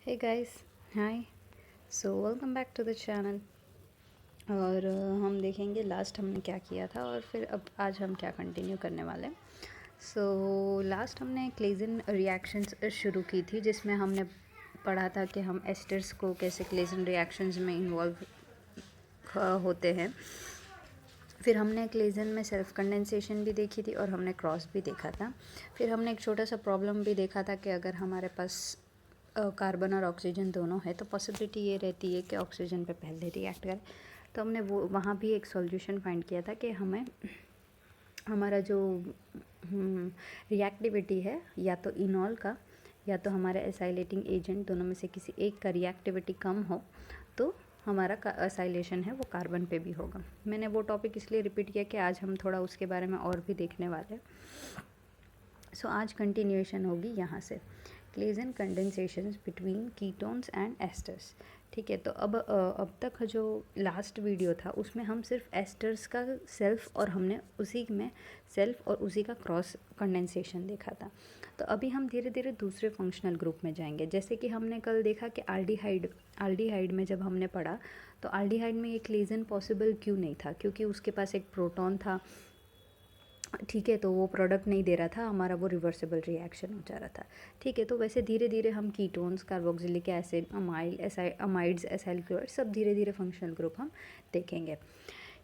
Hey guys, hi. So welcome back to the channel. और हम देखेंगे लास्ट हमने क्या किया था और फिर अब आज हम क्या कंटिन्यू करने वाले हैं। सो लास्ट हमने क्लेजन रिएक्शंस शुरू की थी, जिसमें हमने पढ़ा था कि हम एस्टर्स को कैसे क्लेजन रिएक्शंस में इन्वॉल्व होते हैं। फिर हमने क्लेजन में सेल्फ कंडेंसेशन भी देखी थी और हमने क्रॉस भी देखा था। फिर हमने एक छोटा सा प्रॉब्लम भी देखा था कि अगर हमारे पास कार्बन और ऑक्सीजन दोनों है तो पॉसिबिलिटी ये रहती है कि ऑक्सीजन पे पहले रिएक्ट करे। तो हमने वो वहाँ भी एक सॉल्यूशन फाइंड किया था कि हमें हमारा जो रिएक्टिविटी है, या तो इनॉल का या तो हमारे एसाइलेटिंग एजेंट, दोनों में से किसी एक का रिएक्टिविटी कम हो तो हमारा एसाइलेशन है वो कार्बन पे भी होगा। मैंने वो टॉपिक इसलिए रिपीट किया कि आज हम थोड़ा उसके बारे में और भी देखने वाले हैं। सो आज कंटिन्यूएशन होगी यहाँ से, Claisen condensations between ketones and esters. ठीक है, तो अब तक जो लास्ट वीडियो था उसमें हम सिर्फ एस्टर्स का सेल्फ और हमने उसी में सेल्फ और उसी का क्रॉस कंडेंसेशन देखा था। तो अभी हम धीरे धीरे दूसरे फंक्शनल ग्रुप में जाएंगे। जैसे कि हमने कल देखा कि आल्डिहाइड में जब हमने पढ़ा तो आल्डिहाइड में ये क्लेजन पॉसिबल क्यों नहीं था, क्योंकि उसके पास एक प्रोटॉन था। ठीक है, तो वो प्रोडक्ट नहीं दे रहा था, हमारा वो रिवर्सिबल रिएक्शन हो जा रहा था। ठीक है, तो वैसे धीरे धीरे हम ketones, carboxylic acid, amides, acyl chloride, सब धीरे धीरे फंक्शनल ग्रुप हम देखेंगे।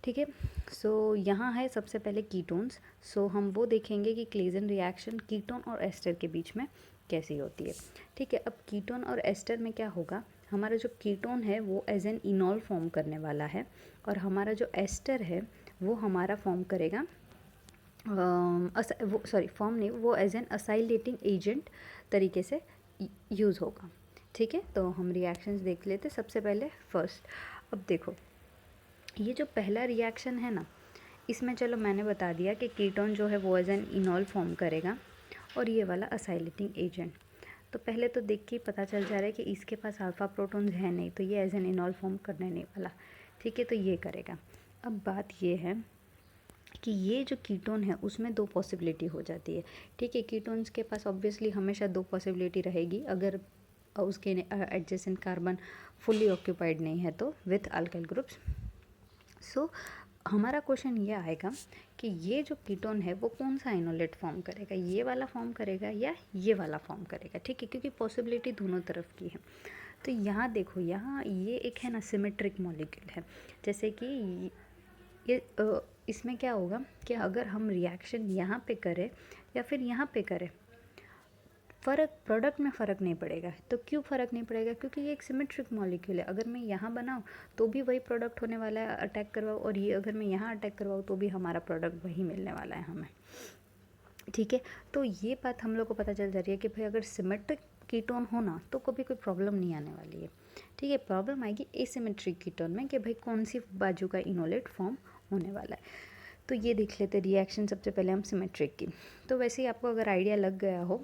ठीक है, सो यहाँ है सबसे पहले कीटोन्स। सो हम वो देखेंगे कि क्लेजन रिएक्शन कीटोन और एस्टर के बीच में कैसी होती है। ठीक है, अब कीटोन और एस्टर में क्या होगा, हमारा जो कीटोन है वो एज एन इनॉल फॉर्म करने वाला है और हमारा जो एस्टर है वो हमारा फॉर्म करेगा फॉर्म नहीं, वो एज एन असाइलेटिंग एजेंट तरीके से यूज़ होगा। ठीक है, तो हम रिएक्शंस देख लेते। सबसे पहले फर्स्ट, अब देखो ये जो पहला रिएक्शन है ना, इसमें चलो मैंने बता दिया कि कीटोन जो है वो एज एन इनॉल फॉर्म करेगा और ये वाला असाइलेटिंग एजेंट। तो पहले तो देख के पता चल जा रहा है कि इसके पास अल्फ़ा प्रोटॉन्स है नहीं, तो ये एज एन इनॉल फॉर्म करने नहीं वाला। ठीक है, तो ये करेगा। अब बात ये है कि ये जो कीटोन है उसमें दो पॉसिबिलिटी हो जाती है। ठीक है, कीटोन्स के पास ऑब्वियसली हमेशा दो पॉसिबिलिटी रहेगी, अगर उसके एडजेसेंट कार्बन फुल्ली ऑक्यूपाइड नहीं है तो विथ अल्काइल ग्रुप्स। सो हमारा क्वेश्चन ये आएगा कि ये जो कीटोन है वो कौन सा इनोलेट फॉर्म करेगा, ये वाला फॉर्म करेगा या ये वाला फॉर्म करेगा। ठीक है, क्योंकि पॉसिबिलिटी दोनों तरफ की है। तो यहाँ देखो, यहाँ ये एक है ना सिमेट्रिक मॉलिक्यूल है। जैसे कि ये इसमें क्या होगा कि अगर हम रिएक्शन यहाँ पे करें या फिर यहाँ पे करें, प्रोडक्ट में फ़र्क नहीं पड़ेगा। तो क्यों फ़र्क नहीं पड़ेगा, क्योंकि ये एक सिमेट्रिक मॉलिक्यूल है। अगर मैं यहाँ बनाऊँ तो भी वही प्रोडक्ट होने वाला है, अटैक करवाऊँ, और ये अगर मैं यहाँ अटैक करवाऊँ तो भी हमारा प्रोडक्ट वही मिलने वाला है हमें। ठीक है, तो ये बात हम लोग को पता चल जा रही है कि भाई अगर सिमेट्रिक कीटोन होना तो कभी कोई प्रॉब्लम नहीं आने वाली है। ठीक है, प्रॉब्लम आएगी एसिमेट्रिक कीटोन में कि भाई कौन सी बाजू का इनोलेट फॉर्म होने वाला है। तो ये देख लेते रिएक्शन सबसे पहले हम सिमेट्रिक की। तो वैसे ही आपको अगर आइडिया लग गया हो,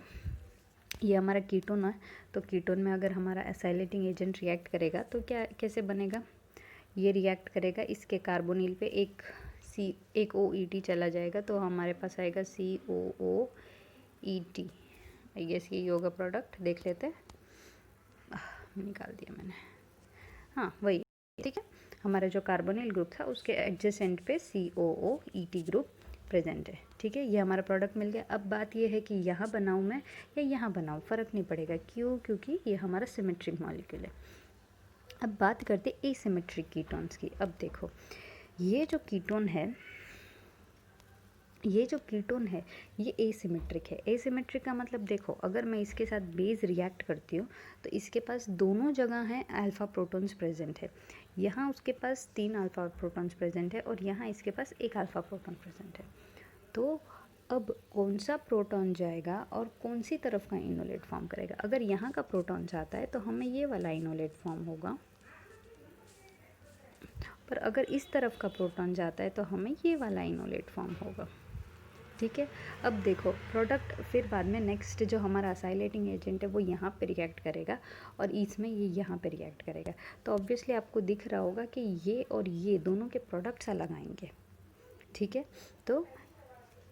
ये हमारा कीटोन है, तो कीटोन में अगर हमारा एसाइलेटिंग एजेंट रिएक्ट करेगा तो क्या कैसे बनेगा, ये रिएक्ट करेगा इसके कार्बोनिल पे एक ओ ई टी चला जाएगा, तो हमारे पास आएगा COO-ET। आई गेस ये योगा प्रोडक्ट देख लेते हैं, निकाल दिया मैंने, हाँ वही। ठीक है, हमारा जो कार्बोनिल ग्रुप था उसके एडजेसेंट पे COO-ET ग्रुप प्रेजेंट है। ठीक है, ये हमारा प्रोडक्ट मिल गया। अब बात ये है कि यहाँ बनाऊँ मैं या यहाँ बनाऊँ, फ़र्क नहीं पड़ेगा। क्यों, क्योंकि ये हमारा सिमेट्रिक मॉलिक्यूल है। अब बात करते एसिमेट्रिक कीटोन्स की। अब देखो ये जो कीटोन है ये एसिमेट्रिक है। एसिमेट्रिक का मतलब देखो, अगर मैं इसके साथ बेस रिएक्ट करती हूँ तो इसके पास दोनों जगह हैं अल्फ़ा प्रोटॉन्स प्रेजेंट है। यहाँ उसके पास 3 अल्फ़ा प्रोटॉन्स प्रेजेंट है और यहाँ इसके पास एक अल्फ़ा प्रोटॉन प्रेजेंट है। तो अब कौन सा प्रोटॉन जाएगा और कौन सी तरफ का इनोलेट फॉर्म करेगा। अगर यहाँ का प्रोटॉन जाता है तो हमें ये वाला इनोलेट फॉर्म होगा, पर अगर इस तरफ का प्रोटॉन जाता है तो हमें ये वाला इनोलेट फॉर्म होगा। ठीक है, अब देखो प्रोडक्ट फिर बाद में नेक्स्ट जो हमारा असाइलेटिंग एजेंट है वो यहाँ पे रिएक्ट करेगा और इसमें ये यहाँ पे रिएक्ट करेगा। तो ऑब्वियसली आपको दिख रहा होगा कि ये और ये दोनों के प्रोडक्ट्स अलग आएंगे। ठीक है, तो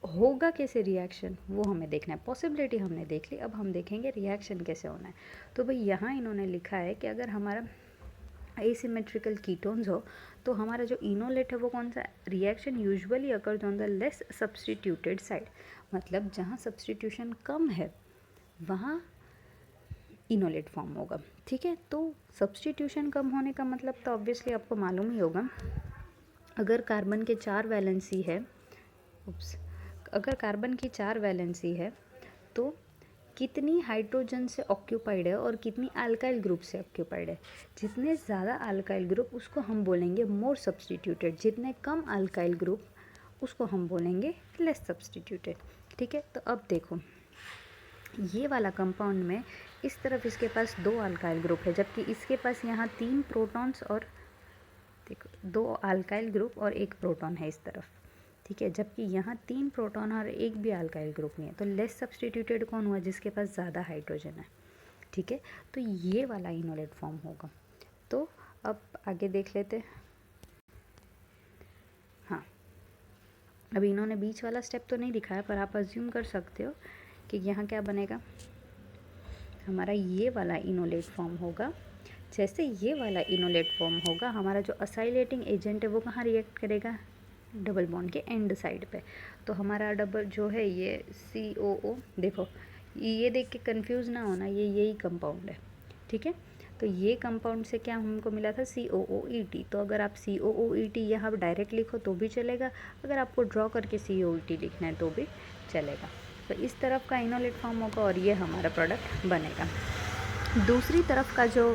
होगा कैसे रिएक्शन वो हमें देखना है। पॉसिबिलिटी हमने देख ली, अब हम देखेंगे रिएक्शन कैसे होना है। तो भाई यहाँ इन्होंने लिखा है कि अगर हमारा एसिमेट्रिकल कीटोन्स हो तो हमारा जो इनोलेट है वो कौन सा, reaction usually occurs on the less substituted side, मतलब जहाँ सब्सटीट्यूशन कम है वहाँ इनोलेट फॉर्म होगा। ठीक है, तो सब्सटीट्यूशन कम होने का मतलब तो ऑब्वियसली आपको मालूम ही होगा, अगर कार्बन के 4 वैलेंसी है, अगर कार्बन की 4 वैलेंसी है तो कितनी हाइड्रोजन से ऑक्यूपाइड है और कितनी अल्काइल ग्रुप से ऑक्यूपाइड है। जितने ज़्यादा अल्काइल ग्रुप उसको हम बोलेंगे मोर सब्सटीट्यूटेड, जितने कम अल्काइल ग्रुप उसको हम बोलेंगे लेस सब्सटीट्यूटेड। ठीक है, तो अब देखो ये वाला कंपाउंड में इस तरफ इसके पास 2 अल्काइल ग्रुप है, जबकि इसके पास यहाँ 3 प्रोटॉन्स और देखो 2 अल्काइल ग्रुप और 1 प्रोटॉन है इस तरफ। ठीक है, जबकि यहाँ 3 प्रोटॉन और 1 भी अल्काइल ग्रुप नहीं है, तो लेस सब्सटीट्यूटेड कौन हुआ, जिसके पास ज़्यादा हाइड्रोजन है। ठीक है, तो ये वाला इनोलेट फॉर्म होगा। तो अब आगे देख लेते हैं। हाँ, अभी इन्होंने बीच वाला स्टेप तो नहीं दिखाया, पर आप अज्यूम कर सकते हो कि यहाँ क्या बनेगा, हमारा ये वाला इनोलेट फॉर्म होगा। जैसे ये वाला इनोलेट फॉर्म होगा, हमारा जो असाइलेटिंग एजेंट है वो कहाँ रिएक्ट करेगा, डबल बॉन्ड के एंड साइड पे। तो हमारा डबल जो है ये COO, देखो ये देख के कंफ्यूज ना होना, ये यही कंपाउंड है। ठीक है, तो ये कंपाउंड से क्या हमको मिला था, COOET। तो अगर आप COOET यहाँ डायरेक्ट लिखो तो भी चलेगा, अगर आपको ड्रॉ करके COET लिखना है तो भी चलेगा। तो इस तरफ का इनोलेट फॉर्म होगा और ये हमारा प्रोडक्ट बनेगा। दूसरी तरफ का जो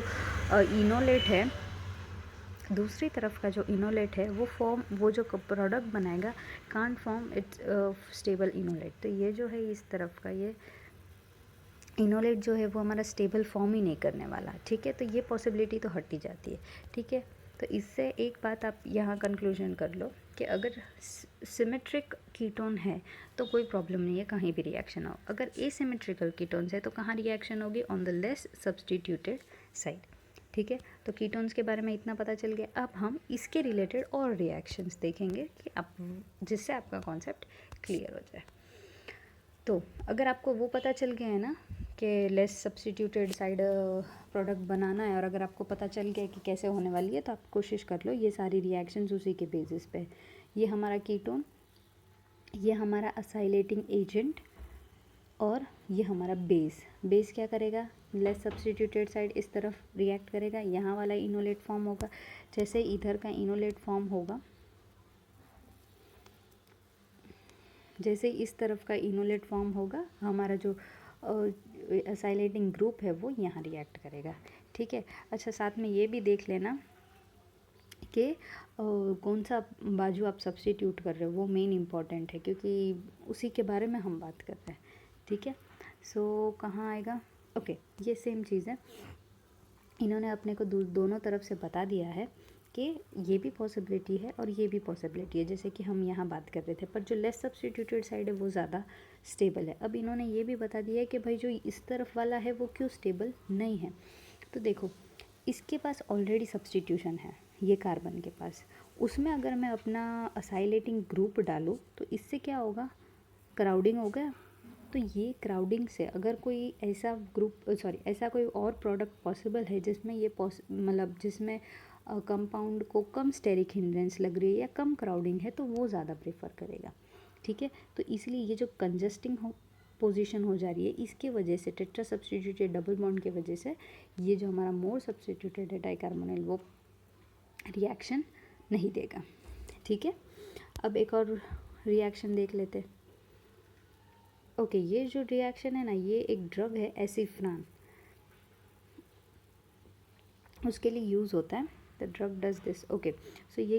इनोलेट है, दूसरी तरफ का जो इनोलेट है वो जो प्रोडक्ट बनाएगा can't form it's stable enolate. तो ये जो है इस तरफ का ये इनोलेट जो है वो हमारा स्टेबल फॉर्म ही नहीं करने वाला। ठीक है, तो ये पॉसिबिलिटी तो हट ही जाती है। ठीक है, तो इससे एक बात आप यहाँ कंक्लूजन कर लो कि अगर सिमेट्रिक कीटोन है तो कोई प्रॉब्लम नहीं है, कहीं भी रिएक्शन हो। अगर एसिमेट्रिकल कीटोन्स है तो कहाँ रिएक्शन होगी, on the less substituted side. ठीक है, तो कीटोन्स के बारे में इतना पता चल गया। अब हम इसके रिलेटेड और रिएक्शंस देखेंगे कि आप जिससे आपका कॉन्सेप्ट क्लियर हो जाए। तो अगर आपको वो पता चल गया है ना कि लेस सब्सटीट्यूटेड साइड प्रोडक्ट बनाना है, और अगर आपको पता चल गया कि कैसे होने वाली है, तो आप कोशिश कर लो ये सारी रिएक्शंस उसी के बेसिस पे। ये हमारा कीटोन, ये हमारा असाइलेटिंग एजेंट, और ये हमारा बेस क्या करेगा, लेस सब्सटीट्यूटेड साइड इस तरफ रिएक्ट करेगा, यहाँ वाला इनोलेट फॉर्म होगा। जैसे इधर का इनोलेट फॉर्म होगा, जैसे इस तरफ का इनोलेट फॉर्म होगा, हमारा जो असाइलेटिंग ग्रुप है वो यहाँ रिएक्ट करेगा। ठीक है, अच्छा साथ में ये भी देख लेना कि कौन सा बाजू आप सब्स्टिट्यूट कर रहे हो, वो मेन इम्पॉर्टेंट है, क्योंकि उसी के बारे में हम बात कर रहे हैं। ठीक है, सो कहाँ आएगा, ओके ये सेम चीज़ है। इन्होंने अपने को दोनों तरफ से बता दिया है कि ये भी पॉसिबिलिटी है और ये भी पॉसिबिलिटी है, जैसे कि हम यहाँ बात कर रहे थे, पर जो लेस सब्स्टिट्यूटेड साइड है वो ज़्यादा स्टेबल है। अब इन्होंने ये भी बता दिया है कि भाई जो इस तरफ वाला है वो क्यों स्टेबल नहीं है। तो देखो इसके पास ऑलरेडी सब्स्टिट्यूशन है, ये कार्बन के पास, उसमें अगर मैं अपना असाइलेटिंग ग्रुप डालूँ तो इससे क्या होगा, क्राउडिंग हो गया। तो ये क्राउडिंग से अगर कोई ऐसा ऐसा कोई और प्रोडक्ट पॉसिबल है जिसमें ये मतलब जिसमें कंपाउंड को कम स्टेरिक हिंड्रेंस लग रही है या कम क्राउडिंग है, तो वो ज़्यादा प्रेफर करेगा। ठीक है, तो इसलिए ये जो कंजस्टिंग पोजीशन हो जा रही है, इसके वजह से टेट्रा सब्स्टिट्यूटेड डबल बॉन्ड की वजह से ये जो हमारा मोर सब्स्टिट्यूटेड है डाइकार्बोनिल वो रिएक्शन नहीं देगा। ठीक है, अब एक और रिएक्शन देख लेते। ओके, ये जो रिएक्शन है ना, ये एक ड्रग है एसिफ्रान, उसके लिए यूज़ होता है। The drug does this. Okay, so ये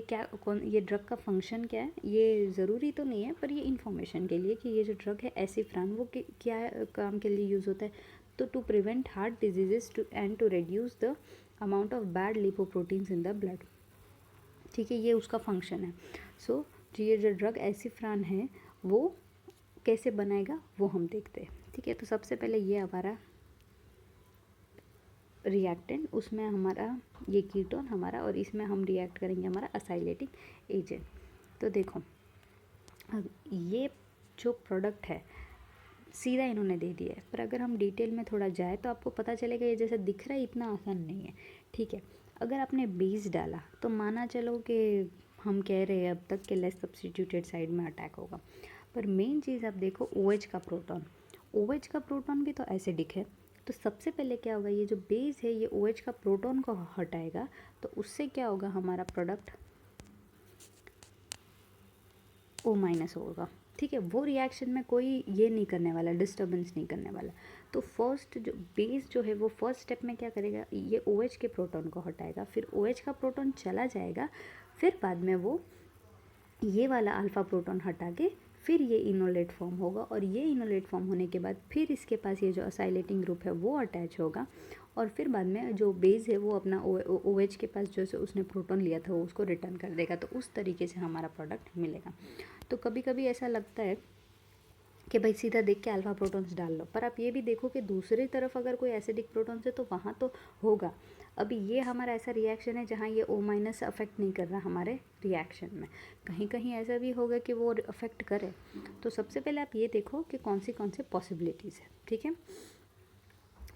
ये ड्रग का फंक्शन क्या है, ये ज़रूरी तो नहीं है पर ये इन्फॉर्मेशन के लिए कि ये जो ड्रग है एसिफ्रान वो क्या काम के लिए यूज़ होता है, तो to prevent heart diseases and to reduce the amount of bad lipoproteins in the blood. ठीक है, ये उसका फंक्शन है। सो ये जो ड्रग एसिफ्रान है वो कैसे बनाएगा वो हम देखते हैं। ठीक है, तो सबसे पहले ये हमारा रिएक्टेंट, उसमें हमारा ये कीटोन हमारा, और इसमें हम रिएक्ट करेंगे हमारा असाइलेटिंग एजेंट। तो देखो अब ये जो प्रोडक्ट है सीधा इन्होंने दे दिया है, पर अगर हम डिटेल में थोड़ा जाए तो आपको पता चलेगा ये जैसा दिख रहा है इतना आसान नहीं है। ठीक है, अगर आपने बेस डाला तो माना चलो कि हम कह रहे हैं अब तक कि लेस सब्स्टिट्यूटेड साइड में अटैक होगा, पर मेन चीज़ आप देखो OH का प्रोटॉन, OH का प्रोटॉन भी तो एसिडिक है। तो सबसे पहले क्या होगा, ये जो बेस है ये OH का प्रोटॉन को हटाएगा, तो उससे क्या होगा, हमारा प्रोडक्ट O- होगा। ठीक है, वो रिएक्शन में कोई ये नहीं करने वाला, डिस्टर्बेंस नहीं करने वाला। तो फर्स्ट जो बेस जो है वो फर्स्ट स्टेप में क्या करेगा, ये OH के प्रोटॉन को हटाएगा, फिर OH का प्रोटॉन चला जाएगा, फिर बाद में वो ये वाला अल्फ़ा प्रोटॉन हटा के फिर ये इनोलेट फॉर्म होगा, और ये इनोलेट फॉर्म होने के बाद फिर इसके पास ये जो असाइलेटिंग ग्रुप है वो अटैच होगा, और फिर बाद में जो बेस है वो अपना OH के पास जो उसने प्रोटॉन लिया था वो उसको रिटर्न कर देगा। तो उस तरीके से हमारा प्रोडक्ट मिलेगा। तो कभी कभी ऐसा लगता है कि भाई सीधा देख के अल्फ़ा प्रोटॉन्स डाल लो, पर आप ये भी देखो कि दूसरी तरफ अगर कोई एसिडिक प्रोटॉन्स है तो वहाँ तो होगा। अभी ये हमारा ऐसा रिएक्शन है जहाँ ये O- अफेक्ट नहीं कर रहा हमारे रिएक्शन में, कहीं कहीं ऐसा भी होगा कि वो अफेक्ट करे। तो सबसे पहले आप ये देखो कि कौन सी पॉसिबिलिटीज़ है। ठीक है,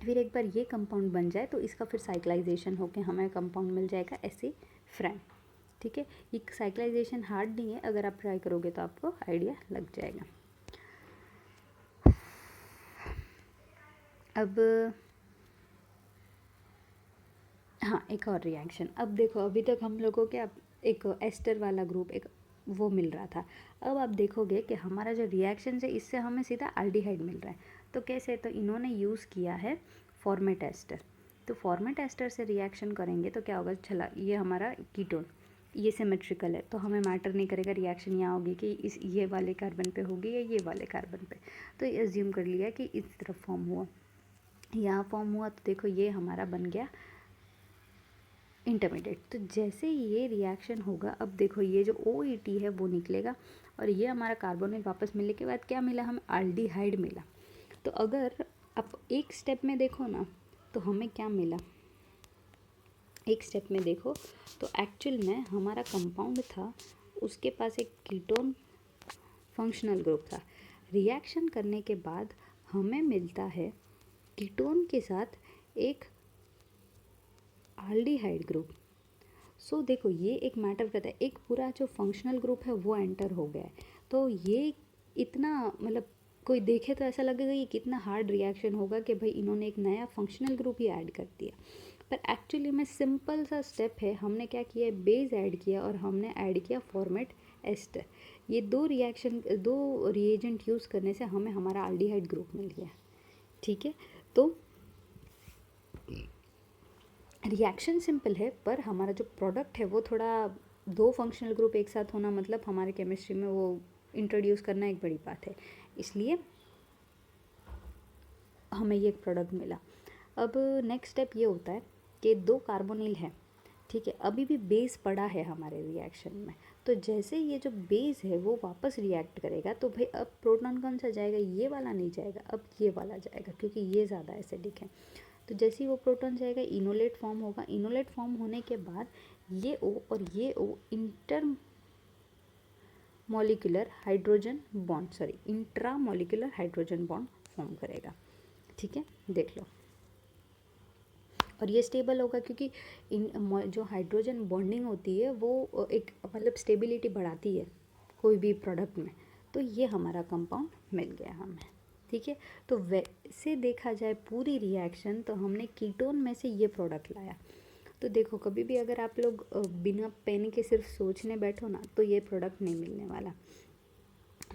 फिर एक बार ये कंपाउंड बन जाए तो इसका फिर साइक्लाइजेशन होकर हमें कंपाउंड मिल जाएगा Ac-फ्रेन। ठीक है, ये साइक्लाइजेशन हार्ड नहीं है, अगर आप ट्राई करोगे तो आपको आइडिया लग जाएगा। अब हाँ, एक और रिएक्शन, अब देखो अभी तक हम लोगों के अब एक एस्टर वाला ग्रुप एक वो मिल रहा था। अब आप देखोगे कि हमारा जो रिएक्शन है इससे हमें सीधा एल्डिहाइड मिल रहा है। तो कैसे, तो इन्होंने यूज़ किया है फॉर्मेट एस्टर। तो फॉर्मेट एस्टर से रिएक्शन करेंगे तो क्या होगा, चला ये हमारा कीटोन, ये सिमेट्रिकल है तो हमें मैटर नहीं करेगा रिएक्शन यहाँ होगी कि इस ये वाले कार्बन पे होगी या ये वाले कार्बन पे। तो ये एज्यूम कर लिया कि इस तरफ फॉर्म हुआ, यहाँ फॉर्म हुआ, तो देखो ये हमारा बन गया इंटरमीडिएट। तो जैसे ये रिएक्शन होगा, अब देखो ये जो OET है वो निकलेगा, और ये हमारा कार्बोनिल वापस मिलने के बाद क्या मिला, हमें एल्डिहाइड मिला। तो अगर आप एक स्टेप में देखो ना तो हमें क्या मिला, एक स्टेप में देखो तो एक्चुअल में हमारा कंपाउंड था, उसके पास एक कीटोन फंक्शनल ग्रुप था। रिएक्शन करने के बाद हमें मिलता है कीटोन के साथ एक एल्डिहाइड ग्रुप। सो देखो ये एक मैटर करता है, एक पूरा जो फंक्शनल ग्रुप है वो एंटर हो गया है। तो ये इतना मतलब कोई देखे तो ऐसा लगेगा ये कितना हार्ड रिएक्शन होगा कि भाई इन्होंने एक नया फंक्शनल ग्रुप ही ऐड कर दिया, पर एक्चुअली में सिंपल सा स्टेप है। हमने क्या किया है, बेस ऐड किया और हमने ऐड किया फॉर्मेट एस्टर। ये दो रिएजेंट यूज़ करने से हमें हमारा एल्डिहाइड ग्रुप मिल गया। ठीक है, तो रिएक्शन सिंपल है, पर हमारा जो प्रोडक्ट है वो थोड़ा, दो फंक्शनल ग्रुप एक साथ होना मतलब हमारे केमिस्ट्री में वो इंट्रोड्यूस करना एक बड़ी बात है, इसलिए हमें ये एक प्रोडक्ट मिला। अब नेक्स्ट स्टेप ये होता है कि दो कार्बोनिल है, ठीक है, अभी भी बेस पड़ा है हमारे रिएक्शन में। तो जैसे ये जो बेस है वो वापस रिएक्ट करेगा तो भाई अब प्रोटॉन कौन सा जाएगा, ये वाला नहीं जाएगा, अब ये वाला जाएगा क्योंकि ये ज़्यादा एसिडिक है। तो जैसे ही वो प्रोटॉन जाएगा इनोलेट फॉर्म होगा, इनोलेट फॉर्म होने के बाद ये O और ये O intramolecular hydrogen bond form करेगा। ठीक है, देख लो, और ये स्टेबल होगा क्योंकि जो हाइड्रोजन बॉन्डिंग होती है वो एक मतलब स्टेबिलिटी बढ़ाती है कोई भी प्रोडक्ट में। तो ये हमारा कंपाउंड मिल गया हमें। ठीक है, तो वैसे देखा जाए पूरी रिएक्शन तो हमने कीटोन में से ये प्रोडक्ट लाया। तो देखो कभी भी अगर आप लोग बिना पेन के सिर्फ सोचने बैठो ना तो ये प्रोडक्ट नहीं मिलने वाला।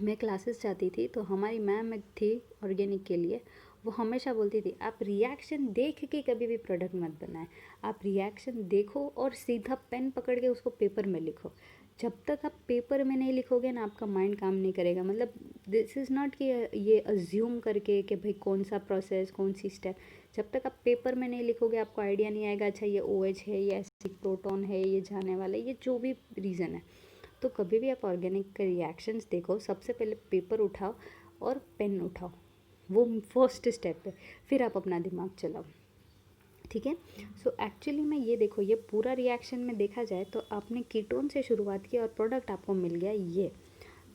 मैं क्लासेस जाती थी तो हमारी मैम एक थी ऑर्गेनिक के लिए, वो हमेशा बोलती थी आप रिएक्शन देख के कभी भी प्रोडक्ट मत बनाएं, आप रिएक्शन देखो और सीधा पेन पकड़ के उसको पेपर में लिखो। जब तक आप पेपर में नहीं लिखोगे ना आपका माइंड काम नहीं करेगा। मतलब दिस इज़ नॉट कि ये अज्यूम करके कि भाई कौन सा प्रोसेस कौन सी स्टेप, जब तक आप पेपर में नहीं लिखोगे आपको आइडिया नहीं आएगा अच्छा ये OH है, ये एसिडिक प्रोटॉन है, ये जाने वाला है, ये जो भी रीज़न है। तो कभी भी आप ऑर्गेनिक के रिएक्शंस देखो, सबसे पहले पेपर उठाओ और पेन उठाओ, वो फर्स्ट स्टेप है, फिर आप अपना दिमाग चलाओ। ठीक है, सो एक्चुअली में ये देखो, ये पूरा रिएक्शन में देखा जाए तो आपने कीटोन से शुरुआत की और प्रोडक्ट आपको मिल गया ये।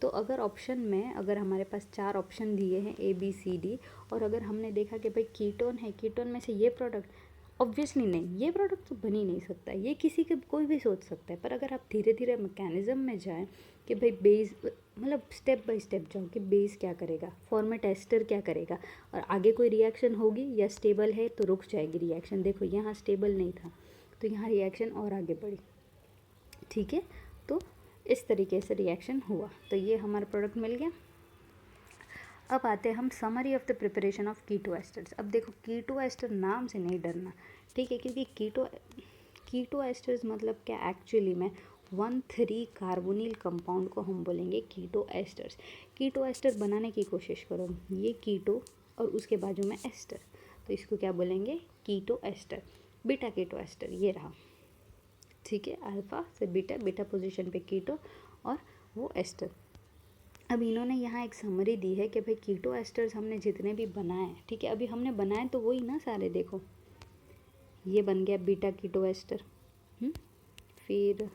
तो अगर ऑप्शन में अगर हमारे पास 4 ऑप्शन दिए हैं ABCD, और अगर हमने देखा कि भाई कीटोन है, कीटोन में से ये प्रोडक्ट, ऑब्वियसली नहीं, ये प्रोडक्ट तो बन ही नहीं सकता, ये किसी के कोई भी सोच सकता है। पर अगर आप धीरे धीरे मैकेनिज़्म में जाएं कि भाई बेस, मतलब स्टेप बाय स्टेप जाओ कि बेस क्या करेगा, फॉर्मेट एस्टर क्या करेगा, और आगे कोई रिएक्शन होगी या स्टेबल है तो रुक जाएगी रिएक्शन। देखो यहाँ स्टेबल नहीं था तो यहाँ रिएक्शन और आगे बढ़ी, ठीक है। तो इस तरीके से रिएक्शन हुआ, तो ये हमारा प्रोडक्ट मिल गया। अब आते हैं हम summary of the preparation of keto esters. अब देखो कीटो एस्टर नाम से नहीं डरना, ठीक है, क्योंकि कीटो एस्टर्स मतलब क्या, एक्चुअली में 1,3 कार्बोनिल कंपाउंड को हम बोलेंगे कीटो एस्टर्स। कीटो एस्टर बनाने की कोशिश करो, ये कीटो और उसके बाजू में एस्टर, तो इसको क्या बोलेंगे, कीटो एस्टर। बीटा कीटो एस्टर ये रहा, ठीक है, अल्फ़ा से बीटा, बीटा पोजीशन पे कीटो और वो एस्टर। अब इन्होंने यहाँ एक समरी दी है कि भाई कीटो एस्टर्स हमने जितने भी बनाए, ठीक है, अभी हमने बनाए तो वही ना सारे, देखो ये बन गया बीटा कीटो एस्टर। फिर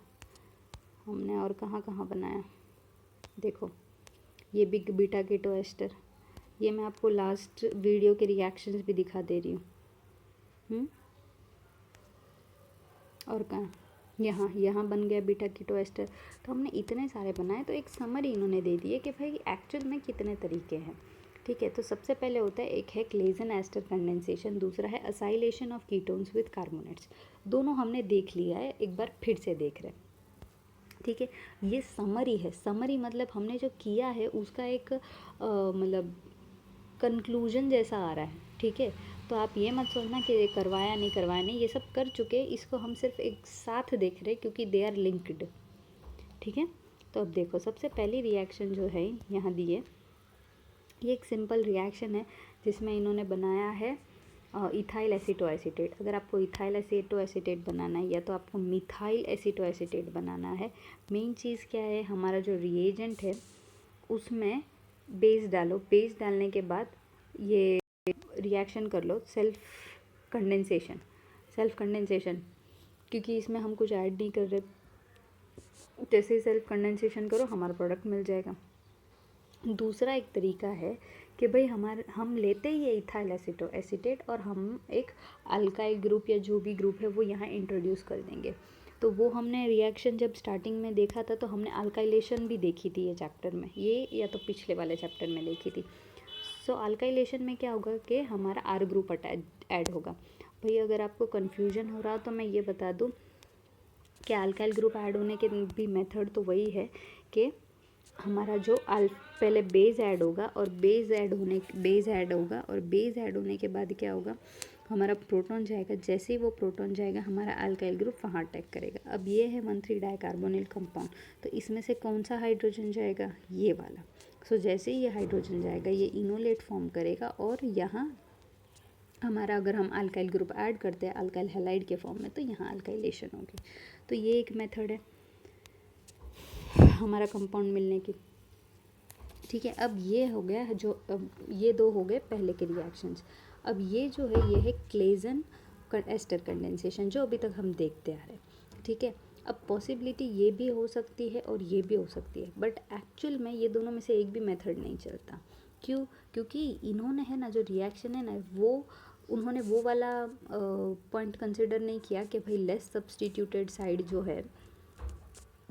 हमने और कहाँ कहाँ बनाया, देखो ये बिग बीटा कीटो एस्टर, ये मैं आपको लास्ट वीडियो के रिएक्शंस भी दिखा दे रही हूँ। और कहाँ, यहाँ बन गया बीटा कीटो एस्टर। तो हमने इतने सारे बनाए, तो एक समरी इन्होंने दे दी है कि भाई एक्चुअल में कितने तरीके हैं, ठीक है। तो सबसे पहले होता है, एक है क्लेजन एस्टर कंडेंसेशन, दूसरा है acylation of ketones with carbonates. दोनों हमने देख लिया है, एक बार फिर से देख रहे हैं, ठीक है। ये समरी है, समरी मतलब हमने जो किया है उसका एक मतलब कंक्लूजन जैसा आ रहा है, ठीक है। तो आप ये मत सोचना कि करवाया नहीं करवाया नहीं, ये सब कर चुके, इसको हम सिर्फ एक साथ देख रहे हैं क्योंकि दे आर लिंक्ड, ठीक है। तो अब देखो सबसे पहली रिएक्शन जो है यहाँ दी है, ये एक सिंपल रिएक्शन है जिसमें इन्होंने बनाया है इथाइल एसीटोएसीटेट। अगर आपको इथाइल एसीटोएसीटेट बनाना है या तो आपको मिथाइल एसीटोएसीटेट बनाना है, मेन चीज़ क्या है, हमारा जो रिएजेंट है उसमें बेस डालो, बेस डालने के बाद ये रिएक्शन कर लो, सेल्फ कंडेंसेशन, क्योंकि इसमें हम कुछ ऐड नहीं कर रहे, जैसे ही सेल्फ कंडेंसेशन करो हमारा प्रोडक्ट मिल जाएगा। दूसरा एक तरीका है कि भाई हम लेते ही ये इथाइल एसीटेट और हम एक अल्काइल ग्रुप या जो भी ग्रुप है वो यहाँ इंट्रोड्यूस कर देंगे। तो वो हमने रिएक्शन जब स्टार्टिंग में देखा था तो हमने अल्काइलेशन भी देखी थी ये चैप्टर में, ये या तो पिछले वाले चैप्टर में देखी थी। सो अल्काइलेशन में क्या होगा कि हमारा आर ग्रुप ऐड होगा। भाई अगर आपको कन्फ्यूजन हो रहा तो मैं ये बता दूँ कि अल्काइल ग्रुप ऐड होने के भी मेथड तो वही है कि हमारा जो पहले बेस ऐड होगा और बेस ऐड होने के बाद क्या होगा, हमारा प्रोटॉन जाएगा, जैसे ही वो प्रोटॉन जाएगा हमारा अल्काइल ग्रुप वहाँ अटैक करेगा। अब ये है 1,3 डाइकार्बोनिल कंपाउंड, तो इसमें से कौन सा हाइड्रोजन जाएगा, ये वाला। सो जैसे ही ये हाइड्रोजन जाएगा ये इनोलेट फॉर्म करेगा और यहाँ हमारा, अगर हम अल्काइल ग्रुप ऐड करते हैं अल्काइल हैलाइड के फॉर्म में, तो यहाँ अल्काइलेशन होगी। तो ये एक मेथड है हमारा कंपाउंड मिलने की, ठीक है। अब ये हो गया जो, ये दो हो गए पहले के रिएक्शंस। अब ये जो है ये है क्लेजन एस्टर कंडेंसेशन, जो अभी तक हम देखते आ रहे हैं, ठीक है। अब पॉसिबिलिटी ये भी हो सकती है और ये भी हो सकती है, बट एक्चुअल में ये दोनों में से एक भी मेथड नहीं चलता। क्यों, क्योंकि इन्होंने है ना जो रिएक्शन है ना, वो उन्होंने वो वाला पॉइंट कंसिडर नहीं किया कि भाई लेस सब्सटीट्यूटेड साइड जो है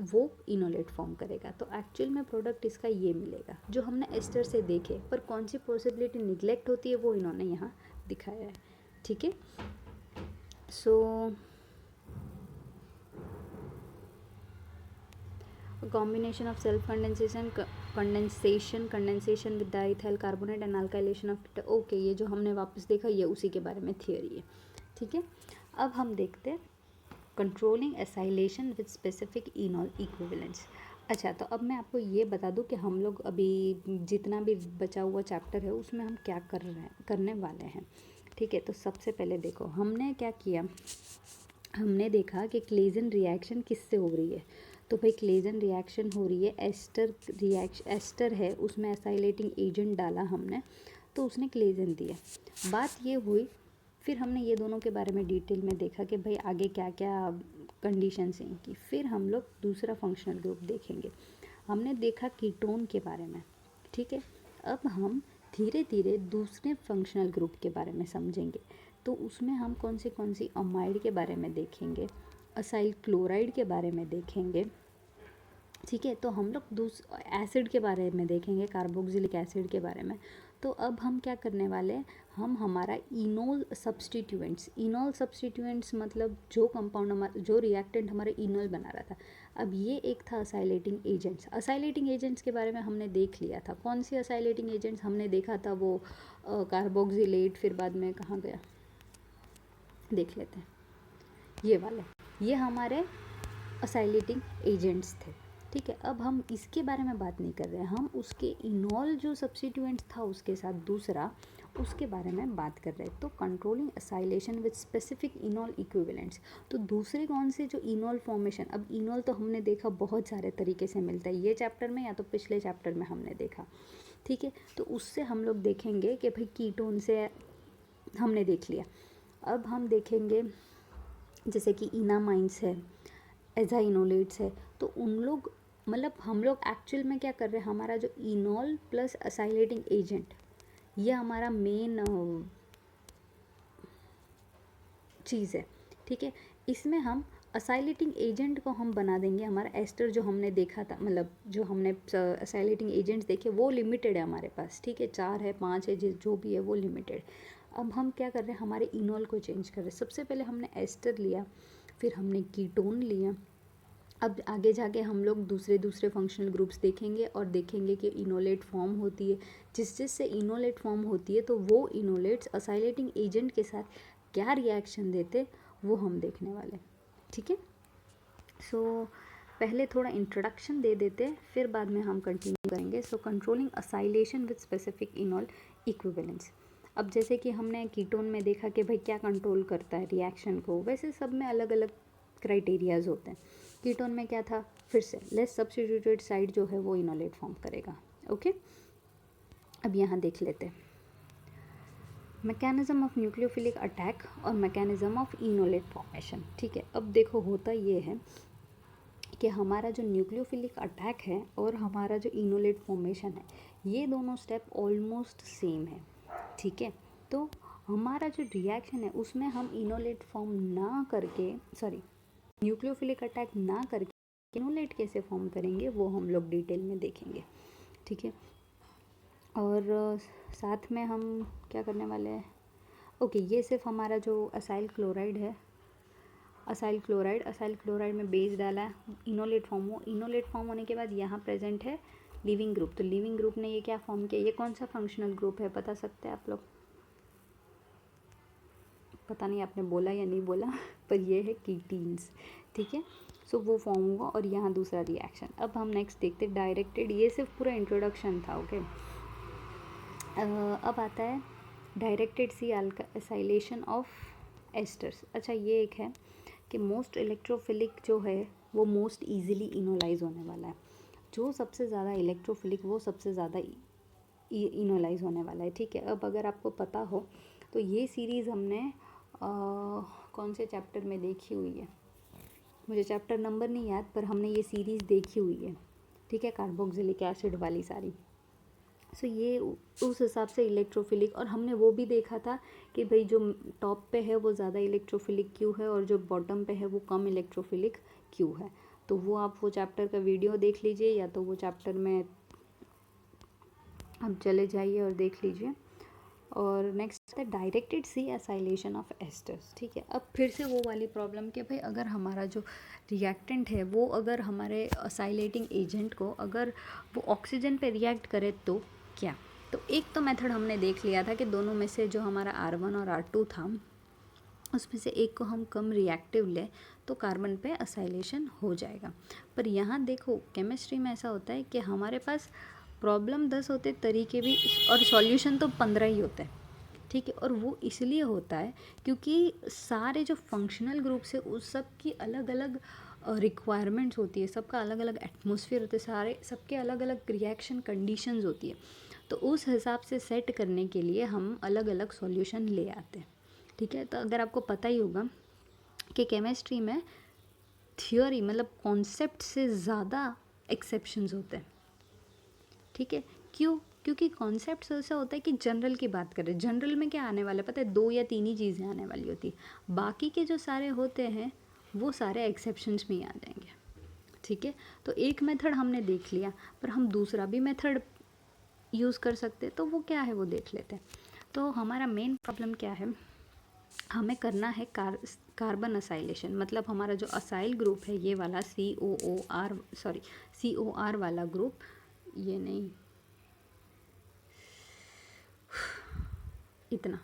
वो इनोलेट फॉर्म करेगा। तो एक्चुअल में प्रोडक्ट इसका ये मिलेगा जो हमने एस्टर से देखे, पर कौन सी पॉसिबिलिटी निगलेक्ट होती है वो इन्होंने यहाँ दिखाया है, ठीक है। So combination of self condensation with diethyl carbonate and alkylation of, okay, ये जो हमने वापस देखा ये उसी के बारे में थियोरी है, ठीक है। अब हम देखते हैं controlling acylation with specific इनॉल equivalence. अच्छा, तो अब मैं आपको ये बता दूं कि हम लोग अभी जितना भी बचा हुआ चैप्टर है उसमें हम क्या करने वाले हैं, ठीक है। तो सबसे पहले देखो हमने क्या किया, हमने देखा कि क्लेजन रिएक्शन किससे हो रही है। तो भाई क्लेजन रिएक्शन हो रही है, एस्टर है, उसमें एसाइलेटिंग एजेंट डाला हमने तो उसने क्लेजन दिया। बात ये हुई, फिर हमने ये दोनों के बारे में डिटेल में देखा कि भाई आगे क्या क्या कंडीशंस हैं इनकी। फिर हम लोग दूसरा फंक्शनल ग्रुप देखेंगे। हमने देखा कीटोन के बारे में, ठीक है। अब हम धीरे धीरे दूसरे फंक्शनल ग्रुप के बारे में समझेंगे। तो उसमें हम कौन सी अमाइड के बारे में देखेंगे, असाइल क्लोराइड के बारे में देखेंगे, ठीक है। तो हम लोग एसिड के बारे में देखेंगे, कार्बोक्सिलिक एसिड के बारे में। तो अब हम क्या करने वाले हैं, हम हमारा इनोल सब्स्टिट्यूएंट्स मतलब जो कंपाउंड हमारा, जो रिएक्टेंट हमारे इनोल बना रहा था, अब ये एक था असाइलेटिंग एजेंट्स के बारे में हमने देख लिया था। कौन सी असाइलेटिंग एजेंट्स हमने देखा था, वो कार्बोक्सिलेट, फिर बाद में कहाँ गया देख लेते हैं, ये वाले, ये हमारे असाइलेटिंग एजेंट्स थे, ठीक है। अब हम इसके बारे में बात नहीं कर रहे हैं, हम उसके इनोल जो सब्स्टिट्यूएंट था उसके साथ दूसरा, उसके बारे में बात कर रहे हैं। तो controlling acylation with specific enol equivalents, तो दूसरे कौन से जो इनोल फॉर्मेशन, अब इनोल तो हमने देखा बहुत सारे तरीके से मिलता है, ये चैप्टर में या तो पिछले चैप्टर में हमने देखा, ठीक है। तो उससे हम लोग देखेंगे कि भाई कीटोन से हमने देख लिया। अब हम देखेंगे जैसे कि इनामाइंस है, एजाइनोलेट्स है, तो उन लोग मतलब हम लोग एक्चुअल में क्या कर रहे हैं, हमारा जो इनोल प्लस असाइलेटिंग एजेंट, ये हमारा मेन चीज़ है, ठीक है। इसमें हम असाइलेटिंग एजेंट को हम बना देंगे, हमारा एस्टर जो हमने देखा था, मतलब जो हमने असाइलेटिंग एजेंट्स देखे वो लिमिटेड है हमारे पास, ठीक है, 4 है 5 है, जो भी है वो लिमिटेड। अब हम क्या कर रहे हैं, हमारे इनोल को चेंज कर रहे हैं। सबसे पहले हमने एस्टर लिया, फिर हमने कीटोन लिया। अब आगे जाके हम लोग दूसरे फंक्शनल ग्रुप्स देखेंगे और देखेंगे कि इनोलेट फॉर्म होती है, जिससे इनोलेट फॉर्म होती है तो वो इनोलेट्स असाइलेटिंग एजेंट के साथ क्या रिएक्शन देते वो हम देखने वाले, ठीक है। सो पहले थोड़ा इंट्रोडक्शन दे देते हैं, फिर बाद में हम कंटिन्यू करेंगे। So controlling acylation with specific enol equivalents. अब जैसे कि हमने कीटोन में देखा कि भाई क्या कंट्रोल करता है रिएक्शन को, वैसे सब में अलग अलग क्राइटेरियाज होते हैं। कीटोन में क्या था, फिर से लेस सब्स्टिट्यूटेड साइड जो है वो इनोलेट फॉर्म करेगा, ओके। अब यहाँ देख लेते हैं मैकेनिज्म ऑफ न्यूक्लियोफिलिक अटैक और मैकेनिज्म ऑफ इनोलेट फॉर्मेशन, ठीक है। अब देखो होता ये है कि हमारा जो न्यूक्लियोफिलिक अटैक है और हमारा जो इनोलेट फॉर्मेशन है, ये दोनों स्टेप ऑलमोस्ट सेम है, ठीक है। तो हमारा जो रिएक्शन है उसमें हम इनोलेट फॉर्म ना करके, सॉरी न्यूक्लियोफिलिक अटैक ना करके इनोलेट कैसे फॉर्म करेंगे वो हम लोग डिटेल में देखेंगे, ठीक है। और साथ में हम क्या करने वाले हैं, ओके, ये सिर्फ हमारा जो असाइल क्लोराइड है, असाइल क्लोराइड में बेस डाला है, इनोलेट फॉर्म होने के बाद यहाँ प्रेजेंट है लिविंग ग्रुप। तो लिविंग ग्रुप ने ये क्या फॉर्म किया, ये कौन सा फंक्शनल ग्रुप है बता सकते हैं आप लोग? पता नहीं आपने बोला या नहीं बोला पर ये है कीटीन्स, ठीक है। सो वो फॉर्म हुआ और यहाँ दूसरा रिएक्शन। अब हम नेक्स्ट देखते हैं डायरेक्टेड, ये सिर्फ पूरा इंट्रोडक्शन था, ओके। अब आता है directed C acylation of esters. अच्छा, ये एक है कि मोस्ट इलेक्ट्रोफिलिक जो है वो मोस्ट ईजिली इनोलाइज होने वाला है, जो सबसे ज़्यादा इलेक्ट्रोफिलिक वो सबसे ज़्यादा इनोलाइज होने वाला है, ठीक है। अब अगर आपको पता हो तो ये सीरीज़ हमने कौन से चैप्टर में देखी हुई है, मुझे चैप्टर नंबर नहीं याद, पर हमने ये सीरीज़ देखी हुई है, ठीक है, कार्बोक्सिलिक एसिड वाली सारी। सो ये उस हिसाब से इलेक्ट्रोफिलिक, और हमने वो भी देखा था कि भाई जो टॉप पे है वो ज़्यादा इलेक्ट्रोफिलिक क्यों है और जो बॉटम पे है वो कम इलेक्ट्रोफिलिक क्यों है। तो वो आप वो चैप्टर का वीडियो देख लीजिए, या तो वो चैप्टर में आप चले जाइए और देख लीजिए। और नेक्स्ट है directed C acylation of esters, ठीक है। अब फिर से वो वाली प्रॉब्लम कि भाई अगर हमारा जो रिएक्टेंट है वो अगर हमारे असाइलेटिंग एजेंट को अगर वो ऑक्सीजन पे रिएक्ट करे तो क्या। तो एक तो मेथड हमने देख लिया था कि दोनों में से जो हमारा R1 और R2 था उसमें से एक को हम कम रिएक्टिव लें तो कार्बन पे असाइलेशन हो जाएगा। पर यहाँ देखो केमिस्ट्री में ऐसा होता है कि हमारे पास प्रॉब्लम 10 होते तरीके भी और सॉल्यूशन तो 15 ही होते हैं, ठीक है। और वो इसलिए होता है क्योंकि सारे जो फंक्शनल ग्रुप्स है उस सब की अलग अलग रिक्वायरमेंट्स होती है, सबका अलग अलग एटमॉस्फेयर होते हैं, सारे सबके अलग अलग रिएक्शन कंडीशंस होती है। तो उस हिसाब से सेट करने के लिए हम अलग अलग सॉल्यूशन ले आते हैं, ठीक है। तो अगर आपको पता ही होगा कि केमिस्ट्री में थियोरी मतलब कॉन्सेप्ट से ज़्यादा एक्सेप्शंस होते हैं, ठीक है। क्यों? क्योंकि कॉन्सेप्ट ऐसा होता है कि जनरल की बात करें, जनरल में क्या आने वाला है पता है, 2 या 3 ही चीज़ें आने वाली होती है, बाकी के जो सारे होते हैं वो सारे एक्सेप्शंस में ही आ जाएंगे, ठीक है। तो एक मेथड हमने देख लिया, पर हम दूसरा भी मेथड यूज़ कर सकते हैं, तो वो क्या है वो देख लेते हैं। तो हमारा मेन प्रॉब्लम क्या है, हमें करना है कार्बन असाइलेशन, मतलब हमारा जो असाइल ग्रुप है ये वाला COR वाला ग्रुप, ये नहीं इतना,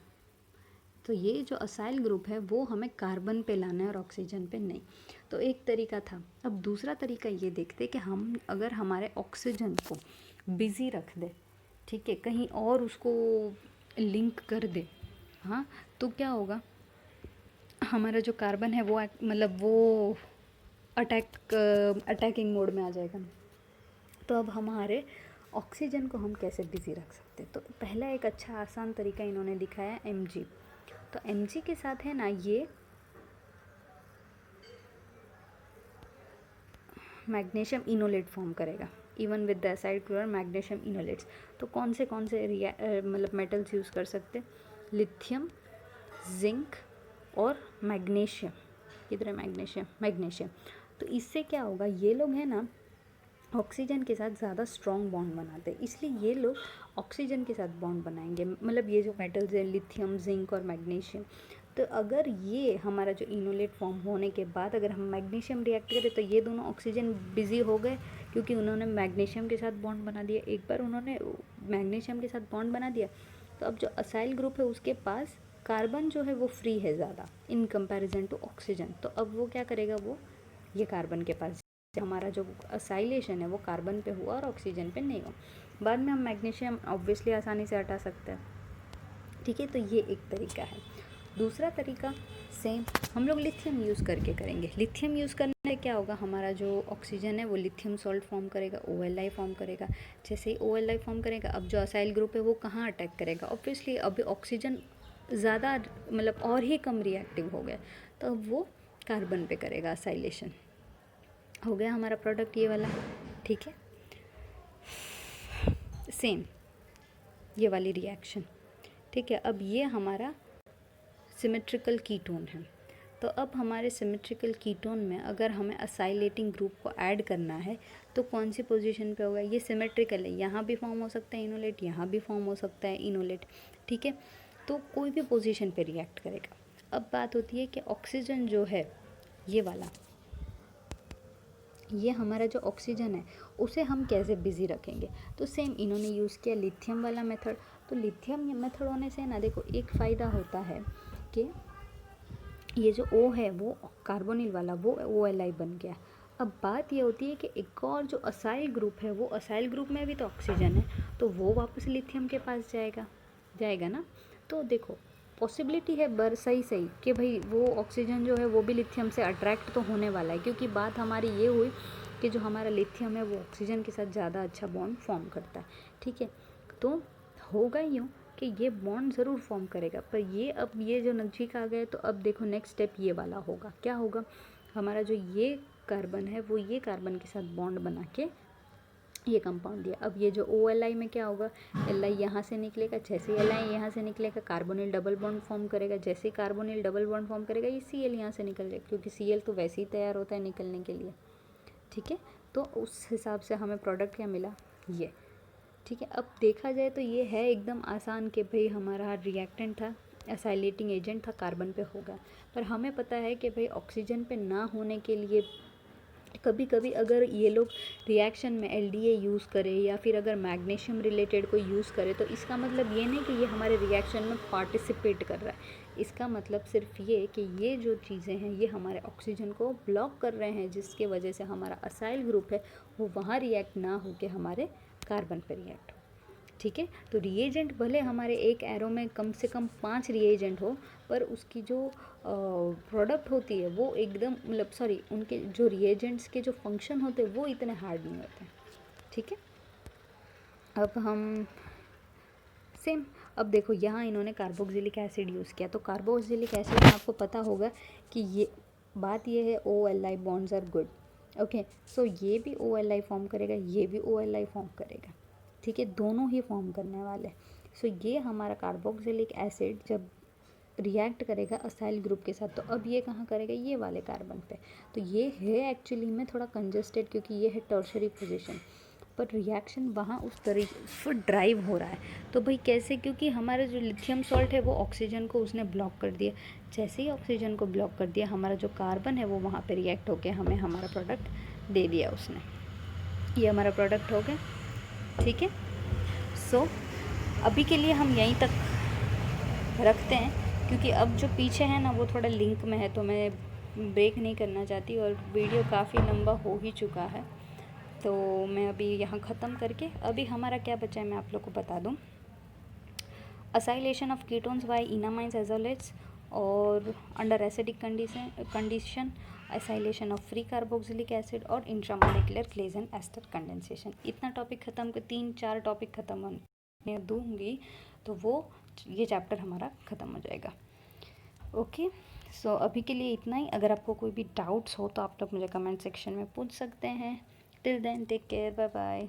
तो ये जो असाइल ग्रुप है वो हमें कार्बन पे लाना है और ऑक्सीजन पे नहीं। तो एक तरीका था। अब दूसरा तरीका ये देखते कि हम अगर हमारे ऑक्सीजन को बिज़ी रख दे, ठीक है, कहीं और उसको लिंक कर दे, हाँ, तो क्या होगा, हमारा जो कार्बन है वो मतलब वो अटैकिंग मोड में आ जाएगा। तो अब हमारे ऑक्सीजन को हम कैसे बिज़ी रख सकते हैं, तो पहला एक अच्छा आसान तरीका इन्होंने दिखाया Mg। तो Mg के साथ है ना ये मैग्नीशियम इनोलेट फॉर्म करेगा, even with the acid chloride magnesium enolates. तो कौन से मतलब मेटल्स यूज़ कर सकते, लिथियम, जिंक और मैग्नीशियम, किधर है मैग्नीशियम। तो इससे क्या होगा, ये लोग हैं ना ऑक्सीजन के साथ ज़्यादा स्ट्रॉन्ग बॉन्ड बनाते हैं, इसलिए ये लोग ऑक्सीजन के साथ बॉन्ड बनाएंगे, मतलब ये जो मेटल्स हैं लिथियम, जिंक और मैग्नीशियम। तो अगर ये हमारा जो इनोलेट फॉर्म होने के बाद अगर हम मैग्नीशियम रिएक्ट करें तो ये दोनों ऑक्सीजन बिजी हो गए, क्योंकि उन्होंने मैग्नीशियम के साथ बॉन्ड बना दिया। एक बार उन्होंने मैग्नीशियम के साथ बॉन्ड बना दिया तो अब जो असाइल ग्रुप है उसके पास कार्बन जो है वो फ्री है ज़्यादा इन कंपैरिजन टू ऑक्सीजन। तो अब वो क्या करेगा, वो ये कार्बन के पास, हमारा जो असाइलेशन है वो कार्बन पे हुआ और ऑक्सीजन पे नहीं हुआ। बाद में हम मैग्नीशियम ऑब्वियसली आसानी से हटा सकते हैं, ठीक है। तो ये एक तरीका है। दूसरा तरीका सेम हम लोग लिथियम यूज़ करके करेंगे। लिथियम यूज़ करने से क्या होगा, हमारा जो ऑक्सीजन है वो लिथियम सॉल्ट फॉर्म करेगा, OLi फॉर्म करेगा। जैसे ही OLi फॉर्म करेगा, अब जो असाइल ग्रुप है वो कहाँ अटैक करेगा, ऑब्वियसली अभी ऑक्सीजन ज़्यादा मतलब और ही कम रिएक्टिव हो गया, तो अब वो कार्बन पे करेगा असाइलेशन। हो गया हमारा प्रोडक्ट ये वाला, ठीक है। सेम ये वाली रिएक्शन, ठीक है। अब ये हमारा सिमेट्रिकल कीटोन है। तो अब हमारे सिमेट्रिकल कीटोन में अगर हमें असाइलेटिंग ग्रुप को ऐड करना है तो कौन सी पोजीशन पे होगा, ये सिमेट्रिकल है, यहाँ भी फॉर्म हो सकता है इनोलेट, यहाँ भी फॉर्म हो सकता है इनोलेट, ठीक है। तो कोई भी पोजीशन पे रिएक्ट करेगा। अब बात होती है कि ऑक्सीजन जो है ये वाला, ये हमारा जो ऑक्सीजन है उसे हम कैसे बिज़ी रखेंगे। तो सेम इन्होंने यूज़ किया लिथियम वाला मेथड। तो लिथियम मेथड होने से ना देखो एक फ़ायदा होता है कि ये जो O है वो कार्बोनिल वाला वो OLi बन गया। अब बात ये होती है कि एक और जो असाइल ग्रुप है, वो असाइल ग्रुप में भी तो ऑक्सीजन है, तो वो वापस लिथियम के पास जाएगा ना। तो देखो पॉसिबिलिटी है सही कि भाई वो ऑक्सीजन जो है वो भी लिथियम से अट्रैक्ट तो होने वाला है, क्योंकि बात हमारी ये हुई कि जो हमारा लिथियम है वो ऑक्सीजन के साथ ज़्यादा अच्छा बॉन्ड फॉर्म करता है, ठीक है। तो होगा यूँ कि ये बॉन्ड ज़रूर फॉर्म करेगा, पर ये अब ये जो नज़दीक आ गए तो अब देखो नेक्स्ट स्टेप ये वाला होगा। क्या होगा, हमारा जो ये कार्बन है वो ये कार्बन के साथ बॉन्ड बना के ये कंपाउंड दिया। अब ये जो OLi में क्या होगा, Li यहाँ से निकलेगा, जैसे Li यहाँ से निकलेगा कार्बोनिल डबल बॉन्ड फॉर्म करेगा, जैसे कार्बोनिल डबल बॉन्ड फॉर्म करेगा ये Cl यहाँ से निकल जाएगा, क्योंकि Cl तो वैसे ही तैयार होता है निकलने के लिए, ठीक है। तो उस हिसाब से हमें प्रोडक्ट क्या मिला, ये, ठीक है। अब देखा जाए तो ये है एकदम आसान कि भाई हमारा रिएक्टेंट था, एसाइलेटिंग एजेंट था, कार्बन पे होगा। पर हमें पता है कि भाई ऑक्सीजन पे ना होने के लिए कभी कभी अगर ये लोग रिएक्शन में LDA यूज़ करें या फिर अगर मैग्नीशियम रिलेटेड कोई यूज़ करे, तो इसका मतलब ये नहीं कि ये हमारे रिएक्शन में पार्टिसिपेट कर रहा है। इसका मतलब सिर्फ ये कि ये जो चीज़ें हैं ये हमारे ऑक्सीजन को ब्लॉक कर रहे हैं, जिसके वजह से हमारा असाइल ग्रुप है वो वहाँ रिएक्ट ना हो के हमारे कार्बन पर रिएक्ट हो, ठीक है। तो रिएजेंट भले हमारे एक एरो में कम से कम 5 रिएजेंट हो, पर उसकी जो प्रोडक्ट होती है वो एकदम मतलब उनके जो रिएजेंट्स के जो फंक्शन होते हैं वो इतने हार्ड नहीं होते, ठीक है। अब हम सेम अब देखो यहाँ इन्होंने कार्बोक्सिलिक एसिड यूज़ किया। तो कार्बोक्सिलिक एसिड में आपको पता होगा कि ये बात ये है OLi bonds are good, okay, so ये भी OLI फॉर्म करेगा, ये भी OLI फॉर्म करेगा, ठीक है, दोनों ही फॉर्म करने वाले। सो ये हमारा कार्बोक्सिलिक एसिड जब रिएक्ट करेगा असाइल ग्रुप के साथ, तो अब ये कहाँ करेगा, ये वाले कार्बन पे। तो ये है एक्चुअली में थोड़ा कंजस्टेड, क्योंकि ये है टर्शरी पोजीशन, पर रिएक्शन वहाँ उस तरीके से ड्राइव हो रहा है। तो भाई कैसे, क्योंकि हमारा जो लिथियम सॉल्ट है वो ऑक्सीजन को उसने ब्लॉक कर दिया। जैसे ही ऑक्सीजन को ब्लॉक कर दिया, हमारा जो कार्बन है वो वहाँ पे रिएक्ट होकर हमें हमारा प्रोडक्ट दे दिया उसने। ये हमारा प्रोडक्ट हो गया, ठीक है। सो अभी के लिए हम यहीं तक रखते हैं, क्योंकि अब जो पीछे है ना वो थोड़ा लिंक में है, तो मैं ब्रेक नहीं करना चाहती, और वीडियो काफ़ी लंबा हो ही चुका है। तो मैं अभी यहाँ ख़त्म करके, अभी हमारा क्या बचा है मैं आप लोग को बता दूँ। असाइलेशन ऑफ कीटोन्स बाय इनामाइंस एजोलेट्स, और under acidic condition acylation of free carboxylic acid, और इंट्रामोलिकुलर क्लेजन एस्टर कंडेंसेशन। इतना टॉपिक ख़त्म कर, 3-4 टॉपिक ख़त्म होने दूँगी तो वो ये चैप्टर हमारा ख़त्म हो जाएगा। ओके, सो अभी के लिए इतना ही। अगर आपको कोई भी डाउट्स हो तो आप लोग मुझे कमेंट सेक्शन में पूछ सकते हैं। Till then take care, bye bye.